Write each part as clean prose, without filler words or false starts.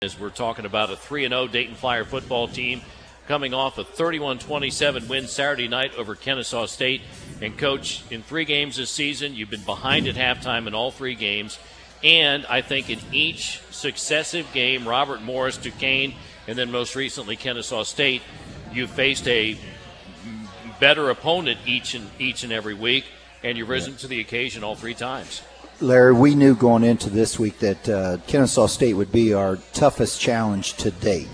As we're talking about a 3-0 Dayton Flyer football team coming off a 31-27 win Saturday night over Kennesaw State. And, Coach, in 3 games this season, you've been behind at halftime in all 3 games. And I think in each successive game, Robert Morris, Duquesne, and then most recently Kennesaw State, you've faced a better opponent each and every week, and you've risen to the occasion all 3 times. Larry, we knew going into this week that Kennesaw State would be our toughest challenge to date.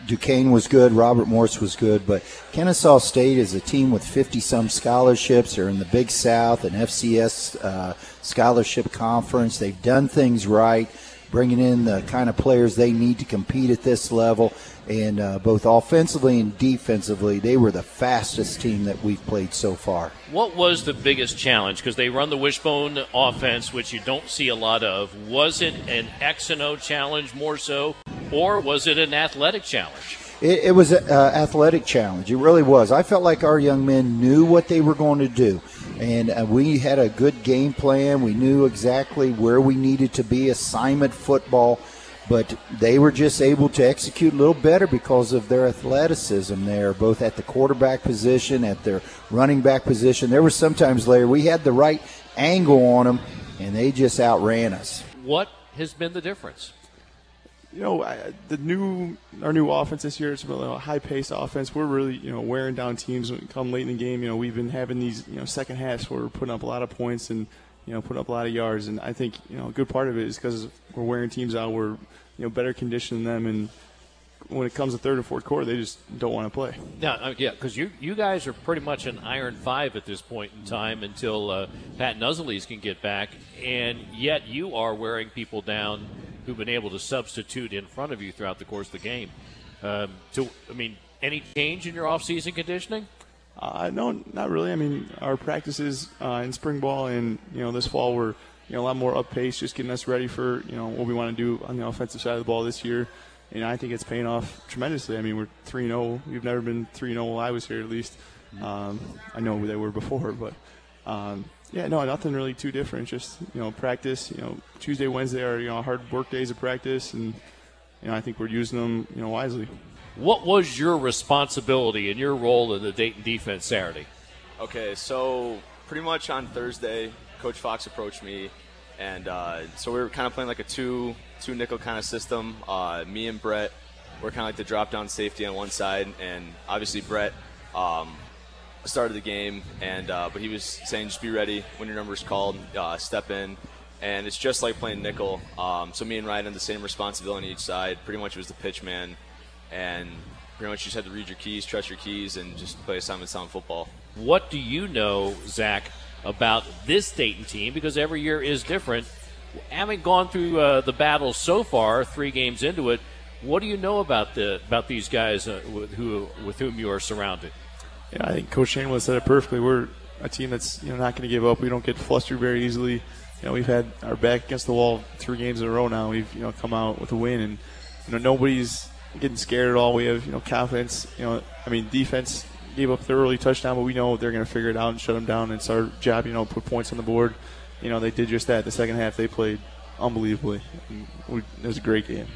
Duquesne was good, Robert Morris was good, but Kennesaw State is a team with 50-some scholarships. They're in the Big South, an FCS scholarship conference. They've done things right, bringing in the kind of players they need to compete at this level. And both offensively and defensively, they were the fastest team that we've played so far. What was the biggest challenge? Because they run the wishbone offense, which you don't see a lot of. Was it an X and O challenge more so, or was it an athletic challenge? It was an athletic challenge. It really was. I felt like our young men knew what they were going to do. And we had a good game plan. We knew exactly where we needed to be, assignment football. But they were just able to execute a little better because of their athleticism there, both at the quarterback position, at their running back position. There were sometimes, Larry, we had the right angle on them, and they just outran us. What has been the difference? You know, our new offense this year, it's a high-paced offense. We're really, wearing down teams when we come late in the game. We've been having these, second halves where we're putting up a lot of points and, putting up a lot of yards. And I think, a good part of it is because we're wearing teams out. We're, better conditioned than them. And when it comes to third and fourth quarter, they just don't want to play. Yeah, because you guys are pretty much an iron 5 at this point in time until Pat Nuzzleys can get back. And yet you are wearing people down who've been able to substitute in front of you throughout the course of the game. Any change in your off-season conditioning? No, not really. Our practices in spring ball and, this fall were, a lot more up pace, just getting us ready for, what we want to do on the offensive side of the ball this year. And I think it's paying off tremendously. We're 3-0. We've never been 3-0 while I was here, at least. I know they were before, but nothing really too different. Just, practice, Tuesday, Wednesday are, hard work days of practice. And, I think we're using them, wisely. What was your responsibility and your role in the Dayton defense Saturday? Okay, so pretty much on Thursday, Coach Fox approached me, and so we were kind of playing like a two nickel kind of system. Me and Brett were kind of like the drop-down safety on one side, and obviously Brett started the game, and but he was saying just be ready when your number's called, step in, and it's just like playing nickel. So me and Ryan had the same responsibility on each side. Pretty much was the pitch man. And pretty much you just had to read your keys, trust your keys, and just play assignment sound football. What do you know, Zach, about this Dayton team? Because every year is different. Having gone through the battle so far, 3 games into it, what do you know about these guys with whom you are surrounded? Yeah, I think Coach Chamberlin said it perfectly. We're a team that's not going to give up. We don't get flustered very easily. We've had our back against the wall 3 games in a row now. We've come out with a win, and nobody's getting scared at all. We have confidence. Defense gave up their early touchdown, but we know they're going to figure it out and shut them down. It's our job, put points on the board. They did just that. The second half they played unbelievably. It was a great game.